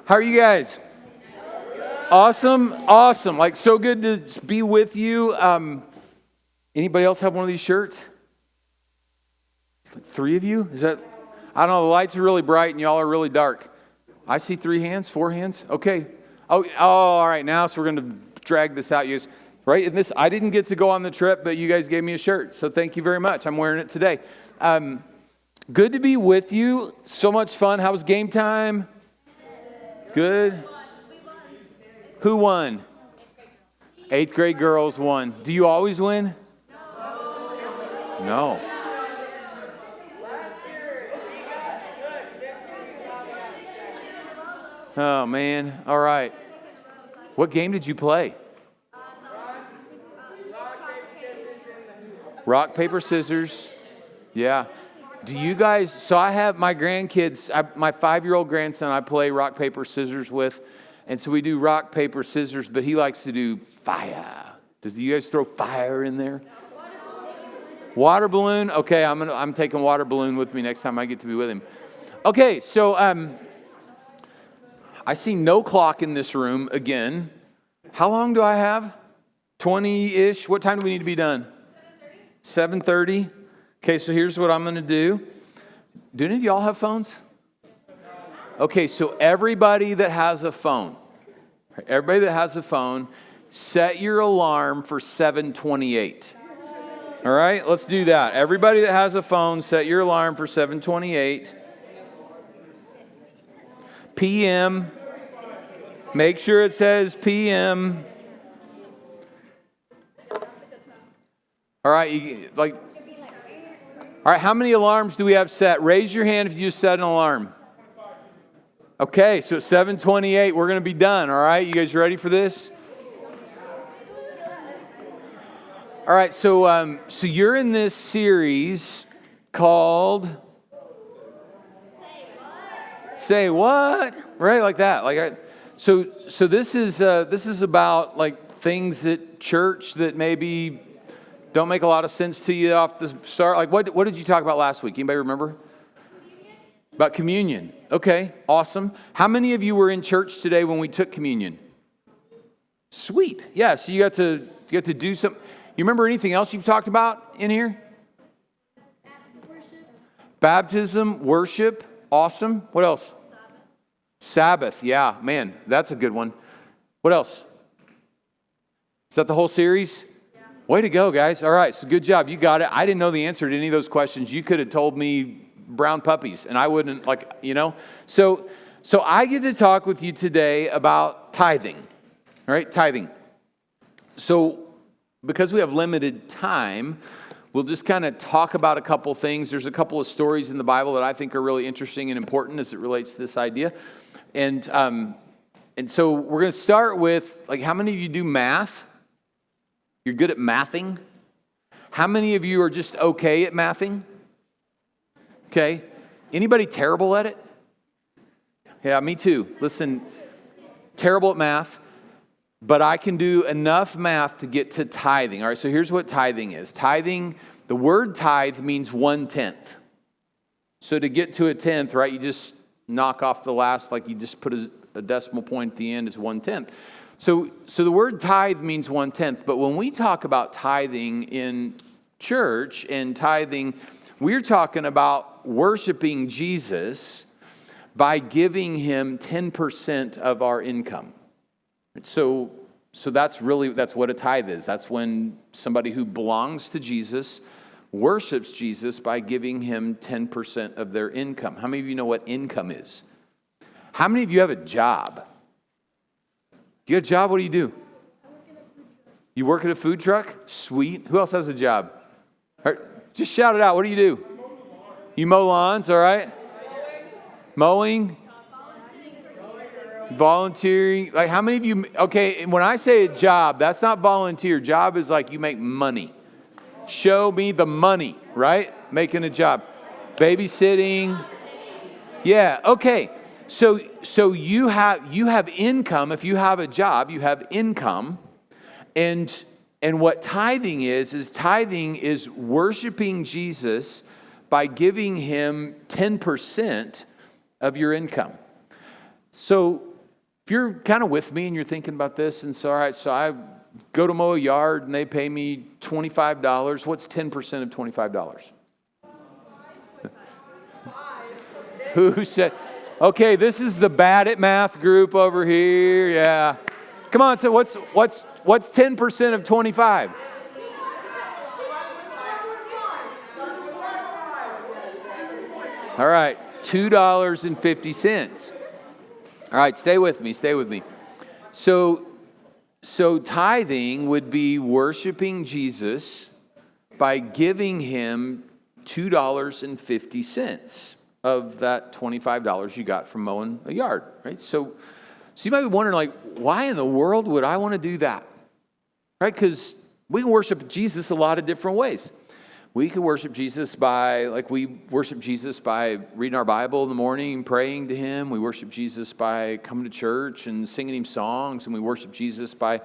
How are you guys? Awesome. Like, so good to be with you. Anybody else have one of these shirts? Like 3 of you? Is that? I don't know. The lights are really bright and y'all are really dark. I see 3 hands, 4 hands. Okay. Oh, all right. Now, so we're going to drag this out. You guys, right? And this, I didn't get to go on the trip, but you guys gave me a shirt. So thank you very much. I'm wearing it today. Good to be with you. So much fun. How was game time? Good. Who won? 8th grade girls won. Do you always win? No. Oh, man. All right. What game did you play? Rock, paper, scissors. Yeah. Do you guys, so I have my grandkids, my 5-year-old grandson I play rock, paper, scissors with. And so we do rock, paper, scissors, but he likes to do fire. Does you guys throw fire in there? Water balloon? Okay, I'm taking water balloon with me next time I get to be with him. Okay, so I see no clock in this room again. How long do I have? 20-ish. What time do we need to be done? 7:30. Okay, so here's what I'm going to do. Do any of y'all have phones? Okay, so everybody that has a phone, set your alarm for 7:28. All right, let's do that. Everybody that has a phone, set your alarm for 7:28 p.m. Make sure it says p.m. All right, all right, how many alarms do we have set? Raise your hand if you just set an alarm. Okay, so 7:28, we're going to be done, all right? You guys ready for this? All right, so you're in this series called Say What? Right, like that. So this is about like things at church that maybe don't make a lot of sense to you off the start. Like what did you talk about last week? Anybody remember? About communion. Okay, awesome. How many of you were in church today when we took communion? Sweet. Yeah, so you got to do some. You remember anything else you've talked about in here? Baptism, worship. Awesome. What else? Sabbath. Yeah, man, that's a good one. What else? Is that the whole series? Yeah. Way to go, guys. All right, so good job. You got it. I didn't know the answer to any of those questions. You could have told me brown puppies, and I wouldn't, So I get to talk with you today about tithing, all right, tithing. So because we have limited time, we'll just kind of talk about a couple things. There's a couple of stories in the Bible that I think are really interesting and important as it relates to this idea. And so we're going to start with, how many of you do math? You're good at mathing? How many of you are just okay at mathing? Okay. Anybody terrible at it? Yeah, me too. Listen, terrible at math, but I can do enough math to get to tithing. All right, so here's what tithing is. Tithing, the word tithe means 1/10. So to get to a tenth, right, you just knock off the last, you just put a decimal point at the end is 1/10. So the word tithe means 1/10, but when we talk about tithing in church and tithing, we're talking about worshiping Jesus by giving him 10% of our income. So that's what a tithe is. That's when somebody who belongs to Jesus worships Jesus by giving him 10% of their income. How many of you know what income is? How many of you have a job? You got a job? What do you do? You work at a food truck? Sweet. Who else has a job? Just shout it out. What do you do? You mow lawns, all right? Mowing? Volunteering. How many of you, okay, when I say a job, that's not volunteer. Job is you make money. Show me the money, right? Making a job. Babysitting. Yeah, okay. So you have income. If you have a job, you have income. And what tithing is worshiping Jesus by giving him 10% of your income. So If you're kind of with me and you're thinking about this, and so, all right, so I go to mow a yard and they pay me $25. What's 10% of $25? Who said? Okay, this is the bad at math group over here. Yeah. Come on, so what's 10% of 25? All right, $2.50. All right, stay with me. So tithing would be worshiping Jesus by giving him $2.50 of that $25 you got from mowing a yard, right? So you might be wondering, like, why in the world would I want to do that, right? Because we can worship Jesus a lot of different ways. We can worship Jesus by, we worship Jesus by reading our Bible in the morning, praying to him. We worship Jesus by coming to church and singing him songs. And we worship Jesus by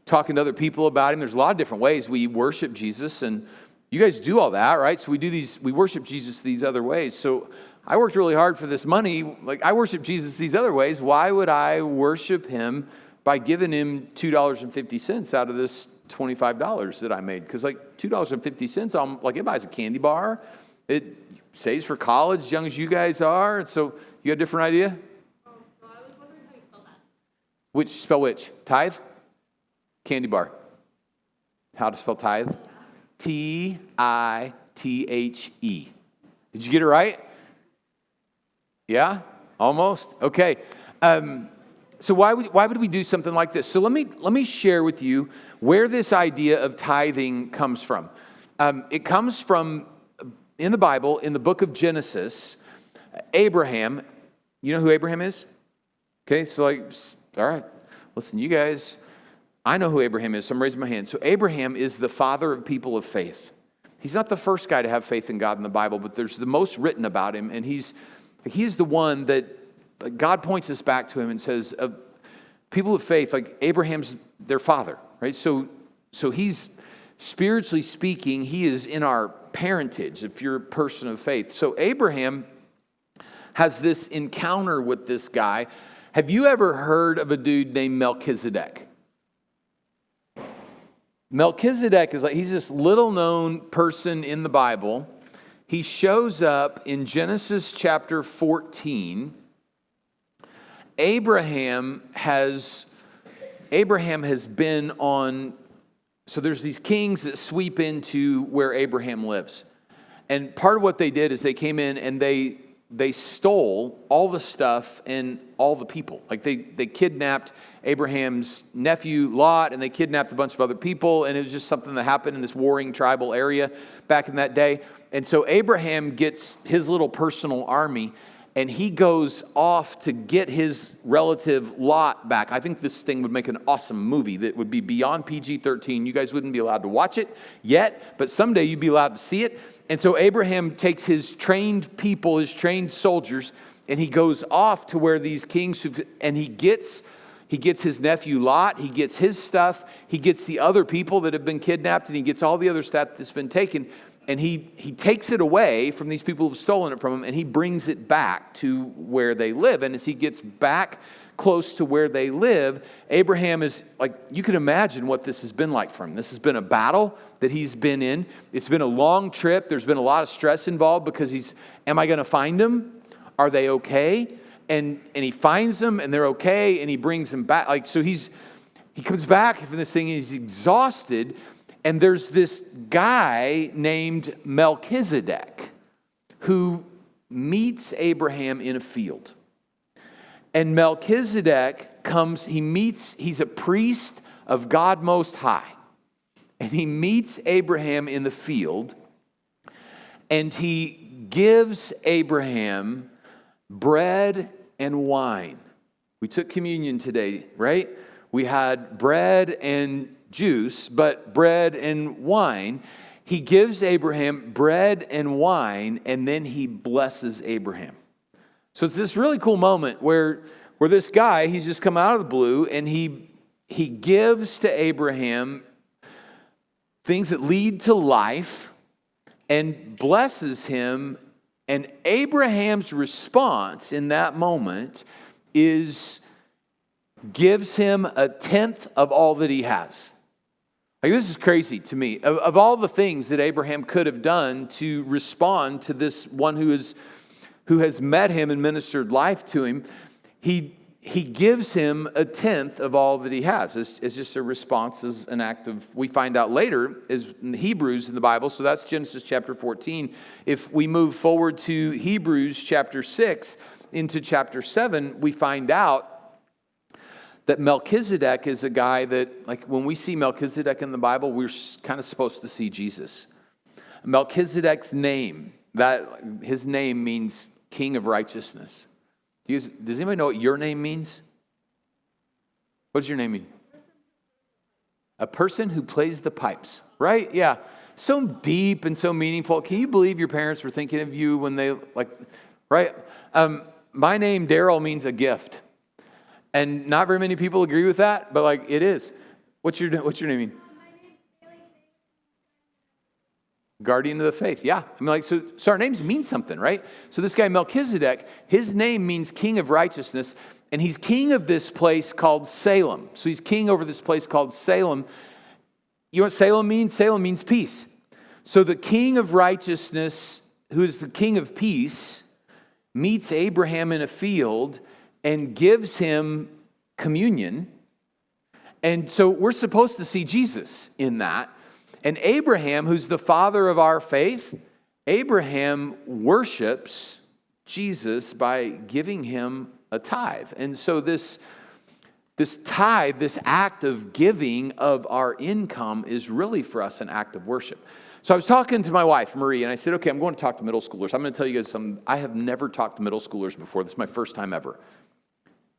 talking to other people about him. There's a lot of different ways we worship Jesus. And you guys do all that, right? So we worship Jesus these other ways. So I worked really hard for this money. I worship Jesus these other ways. Why would I worship him by giving him $2.50 out of this $25 that I made? Because $2.50, it buys a candy bar. It saves for college, as young as you guys are. And so you got a different idea? I was wondering how you spell that. Spell which? Tithe? Candy bar. How to spell tithe? Tithe. Did you get it right? Yeah? Almost? Okay. So why would we do something like this? So let me share with you where this idea of tithing comes from. It comes from, in the Bible, in the book of Genesis, Abraham. You know who Abraham is? Okay, so all right. Listen, you guys, I know who Abraham is, so I'm raising my hand. So Abraham is the father of people of faith. He's not the first guy to have faith in God in the Bible, but there's the most written about him, and he's the one that God points us back to him and says, people of faith, Abraham's their father, right? So he's, spiritually speaking, he is in our parentage if you're a person of faith. So Abraham has this encounter with this guy. Have you ever heard of a dude named Melchizedek? Melchizedek he's this little known person in the Bible. He shows up in Genesis chapter 14. Abraham has been on, so there's these kings that sweep into where Abraham lives. And part of what they did is they came in and they stole all the stuff and all the people. They kidnapped Abraham's nephew Lot, and they kidnapped a bunch of other people, and it was just something that happened in this warring tribal area back in that day. And so Abraham gets his little personal army, and he goes off to get his relative Lot back. I think this thing would make an awesome movie that would be beyond PG-13. You guys wouldn't be allowed to watch it yet, but someday you'd be allowed to see it. And so Abraham takes his trained people, his trained soldiers, and he goes off to where these kings, and he gets his nephew Lot, he gets his stuff, he gets the other people that have been kidnapped, and he gets all the other stuff that's been taken. And he takes it away from these people who've stolen it from him, and he brings it back to where they live. And as he gets back close to where they live, Abraham is you can imagine what this has been like for him. This has been a battle that he's been in. It's been a long trip. There's been a lot of stress involved because am I going to find them? Are they okay? And he finds them, and they're okay, and he brings them back. So he comes back from this thing, and he's exhausted. And there's this guy named Melchizedek who meets Abraham in a field. And Melchizedek he's a priest of God Most High. And he meets Abraham in the field, and he gives Abraham bread and wine. We took communion today, right? We had bread and juice, but bread and wine. He gives Abraham bread and wine, and then he blesses Abraham. So it's this really cool moment where this guy, he's just come out of the blue, and he gives to Abraham things that lead to life and blesses him. And Abraham's response in that moment is gives him a tenth of all that he has. Like, this is crazy to me. Of all the things that Abraham could have done to respond to this one who has met him and ministered life to him, he gives him a tenth of all that he has. It's just a response, as an act of, we find out later, is in Hebrews in the Bible. So that's Genesis chapter 14. If we move forward to Hebrews chapter 6 into chapter 7, we find out that Melchizedek is a guy that, like, when we see Melchizedek in the Bible, we're kind of supposed to see Jesus. Melchizedek's name, his name means King of Righteousness. Does anybody know what your name means? What does your name mean? A person who plays the pipes, right? Yeah. So deep and so meaningful. Can you believe your parents were thinking of you when they, like, right? My name, Darril, means a gift. And not very many people agree with that, but like it is. What's your name mean? Guardian of the faith. Yeah. I mean, like, so our names mean something, right? So this guy Melchizedek, his name means King of Righteousness, and he's king of this place called Salem. So he's king over this place called Salem. You know what Salem means? Salem means peace. So the King of Righteousness, who is the King of Peace, meets Abraham in a field and gives him communion. And so we're supposed to see Jesus in that. And Abraham, who's the father of our faith, Abraham worships Jesus by giving him a tithe. And so this tithe, this act of giving of our income is really for us an act of worship. So I was talking to my wife, Marie, and I said, okay, I'm going to talk to middle schoolers. I'm going to tell you guys something. I have never talked to middle schoolers before. This is my first time ever.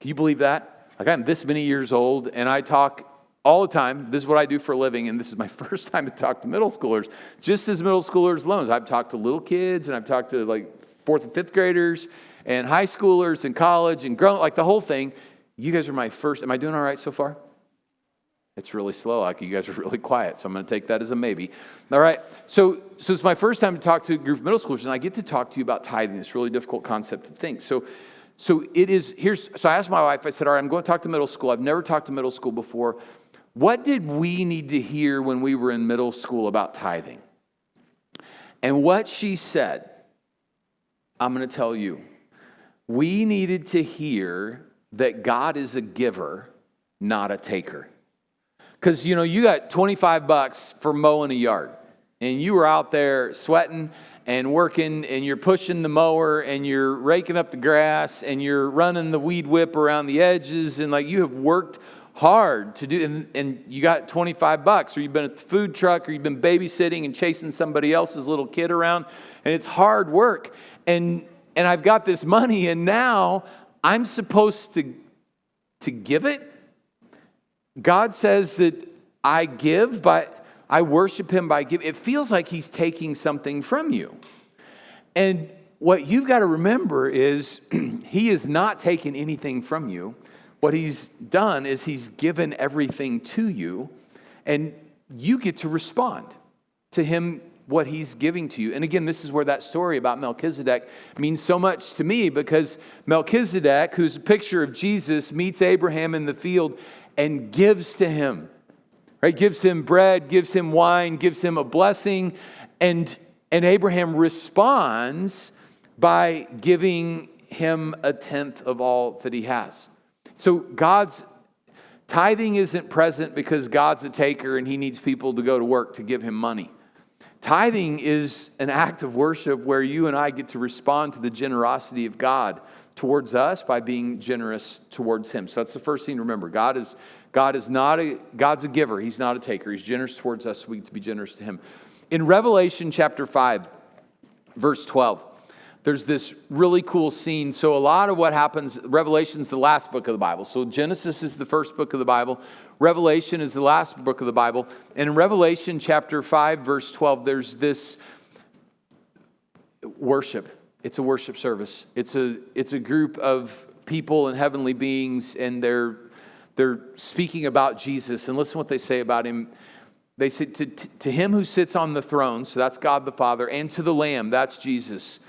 Can you believe that? Like, I'm this many years old, and I talk all the time. This is what I do for a living, and this is my first time to talk to middle schoolers. Just as middle schoolers alone, I've talked to little kids, and I've talked to like 4th and 5th graders, and high schoolers, and college, and grown, like the whole thing. You guys are my first. Am I doing all right so far? It's really slow. Like, you guys are really quiet, so I'm going to take that as a maybe. All right. So it's my first time to talk to a group of middle schoolers, and I get to talk to you about tithing. This really difficult concept to think. So it is, so I asked my wife, I said, all right, I'm going to talk to middle school. I've never talked to middle school before. What did we need to hear when we were in middle school about tithing? And what she said, I'm going to tell you. We needed to hear that God is a giver, not a taker. Because, you know, you got $25 for mowing a yard, and you were out there sweating and working, and you're pushing the mower, and you're raking up the grass, and you're running the weed whip around the edges, and like, you have worked hard to do, and you got $25, or you've been at the food truck, or you've been babysitting and chasing somebody else's little kid around, and it's hard work, and I've got this money, and now I'm supposed to give it. God says that I give, but I worship him by giving. It feels like he's taking something from you. And what you've got to remember is he is not taking anything from you. What he's done is he's given everything to you, and you get to respond to him, what he's giving to you. And again, this is where that story about Melchizedek means so much to me, because Melchizedek, who's a picture of Jesus, meets Abraham in the field and gives to him. Right? Gives him bread, gives him wine, gives him a blessing, and Abraham responds by giving him a tenth of all that he has. So God's tithing isn't present because God's a taker and he needs people to go to work to give him money. Tithing is an act of worship where you and I get to respond to the generosity of God towards us by being generous towards him. So that's the first thing to remember. God's a giver. He's not a taker. He's generous towards us, so we get to be generous to him. In Revelation chapter 5, verse 12, there's this really cool scene. So a lot of what happens, Revelation's the last book of the Bible. So Genesis is the first book of the Bible. Revelation is the last book of the Bible. And in Revelation chapter 5, verse 12, there's this worship. It's a worship service. It's a group of people and heavenly beings, and they're speaking about Jesus. And listen what they say about him. They say, to him who sits on the throne, so that's God the Father, and to the Lamb, that's Jesus,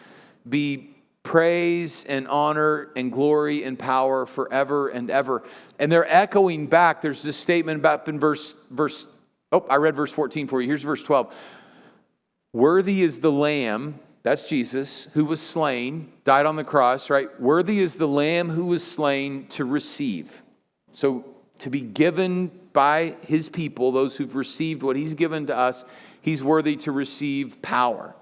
be praise and honor and glory and power forever and ever. And they're echoing back. There's this statement about in I read verse 14 for you. Here's verse 12. Worthy is the Lamb, that's Jesus, who was slain, died on the cross, right? Worthy is the Lamb who was slain to receive. So to be given by his people, those who've received what he's given to us, he's worthy to receive power.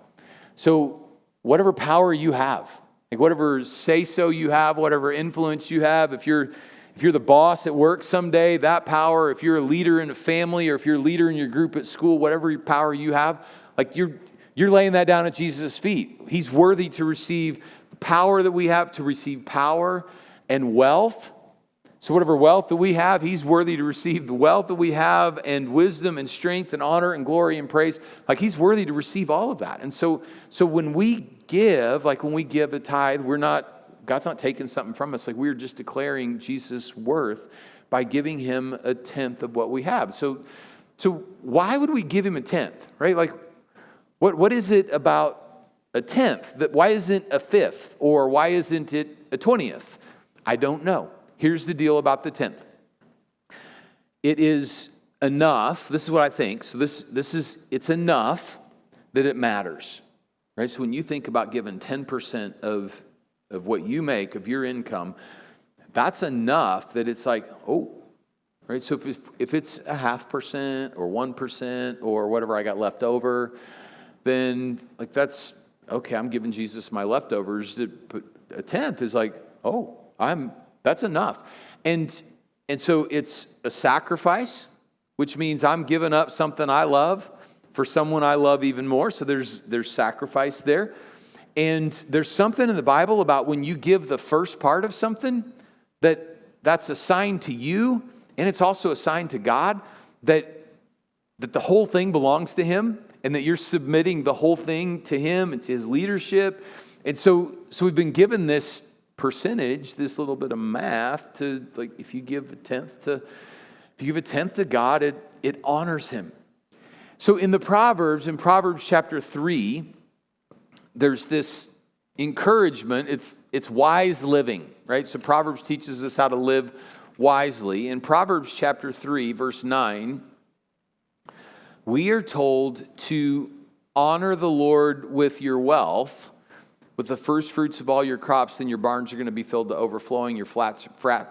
So whatever power you have, like whatever say-so you have, whatever influence you have, if you're the boss at work someday, that power, if you're a leader in a family, or if you're a leader in your group at school, whatever power you have, like you're laying that down at Jesus' feet. He's worthy to receive the power that we have, to receive power and wealth. So whatever wealth that we have, he's worthy to receive the wealth that we have, and wisdom and strength and honor and glory and praise. Like he's worthy to receive all of that. And so when we give, like when we give a tithe, God's not taking something from us. Like we're just declaring Jesus' worth by giving him a tenth of what we have. So why would we give him a tenth, right? Like what is it about a tenth? Why isn't a fifth, or why isn't it a 20th? I don't know. Here's the deal about the tenth. It is enough. This is what I think. So it's enough that it matters, right? So when you think about giving 10% of what you make, of your income, that's enough that it's like, oh, right? So if it's 0.5% or 1% or whatever I got left over, then like that's okay. I'm giving Jesus my leftovers. But a tenth is like, oh, that's enough. And so it's a sacrifice, which means I'm giving up something I love for someone I love even more. So there's sacrifice there. And there's something in the Bible about when you give the first part of something, that's a sign to you, and it's also a sign to God that the whole thing belongs to him, and that you're submitting the whole thing to him and to his leadership. And so we've been given this percentage, this little bit of math to, like, if you give a tenth to God, it honors him. So in Proverbs chapter 3, there's this encouragement. It's wise living, right? So Proverbs teaches us how to live wisely. In Proverbs chapter 3, verse 9, we are told to honor the Lord with your wealth, with the first fruits of all your crops. Then your barns are going to be filled to overflowing. Your you're going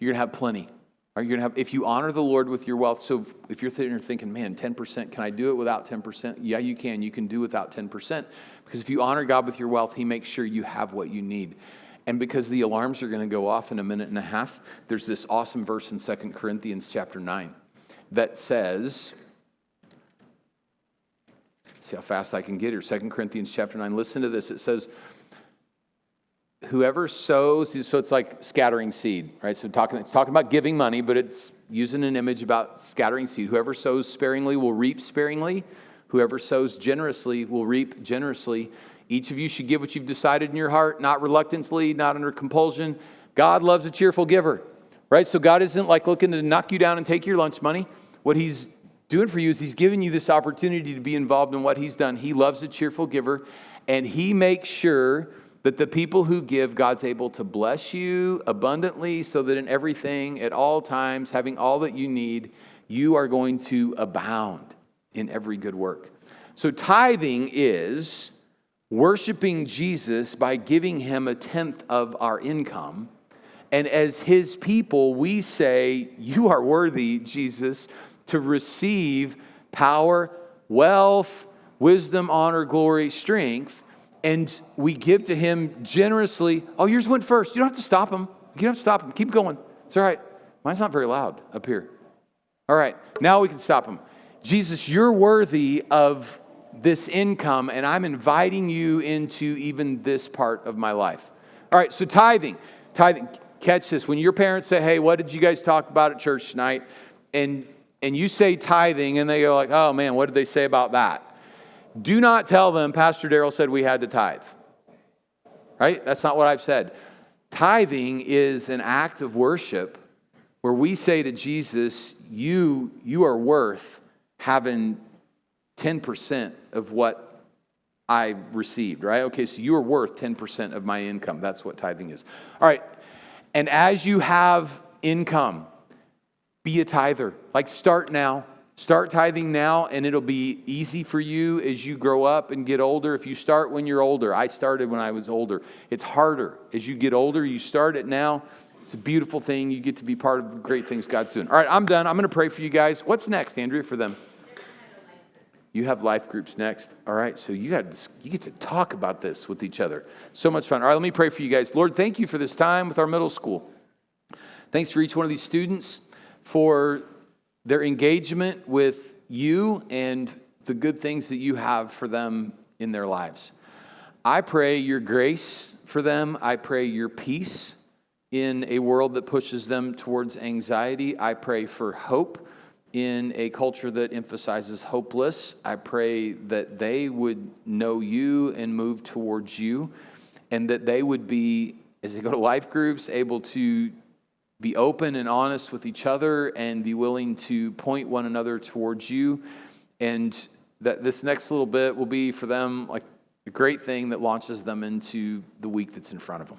to have plenty. You're going to have, if you honor the Lord with your wealth. So if you're thinking, man, 10%, can I do it without 10%? Yeah, you can. You can do without 10%. Because if you honor God with your wealth, he makes sure you have what you need. And because the alarms are going to go off in a minute and a half, there's this awesome verse in 2 Corinthians chapter 9 that says, see how fast I can get here. 2 Corinthians chapter 9. Listen to this. It says, whoever sows, so it's like scattering seed, right? So it's talking about giving money, but it's using an image about scattering seed. Whoever sows sparingly will reap sparingly. Whoever sows generously will reap generously. Each of you should give what you've decided in your heart, not reluctantly, not under compulsion. God loves a cheerful giver, right? So God isn't like looking to knock you down and take your lunch money. What he's doing for you is he's giving you this opportunity to be involved in what he's done. He loves a cheerful giver, and he makes sure that the people who give, God's able to bless you abundantly, so that in everything, at all times, having all that you need, you are going to abound in every good work. So tithing is worshiping Jesus by giving him a tenth of our income. And as his people, we say, you are worthy, Jesus, to receive power, wealth, wisdom, honor, glory, strength. And we give to him generously. Oh, yours went first. You don't have to stop him. You don't have to stop him. Keep going. It's all right. Mine's not very loud up here. All right. Now we can stop him. Jesus, you're worthy of this income, and I'm inviting you into even this part of my life. All right. So tithing. Catch this. When your parents say, hey, what did you guys talk about at church tonight? And you say tithing, and they go like, oh man, what did they say about that? Do not tell them Pastor Darril said we had to tithe. Right? That's not what I've said. Tithing is an act of worship where we say to Jesus, you are worth having 10% of what I received, right? Okay, so you are worth 10% of my income. That's what tithing is. All right, and as you have income, be a tither. Like start now. Start tithing now, and it'll be easy for you as you grow up and get older. If you start when you're older, I started when I was older. It's harder. As you get older, you start it now. It's a beautiful thing. You get to be part of the great things God's doing. All right, I'm done. I'm going to pray for you guys. What's next, Andrea, for them? You have life groups next. All right, so you get to talk about this with each other. So much fun. All right, let me pray for you guys. Lord, thank you for this time with our middle school. Thanks for each one of these students, for their engagement with you and the good things that you have for them in their lives. I pray your grace for them. I pray your peace in a world that pushes them towards anxiety. I pray for hope in a culture that emphasizes hopeless. I pray that they would know you and move towards you, and that they would be, as they go to life groups, able to be open and honest with each other and be willing to point one another towards you. And that this next little bit will be for them like a great thing that launches them into the week that's in front of them.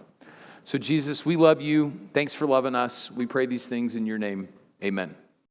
So Jesus, we love you. Thanks for loving us. We pray these things in your name. Amen.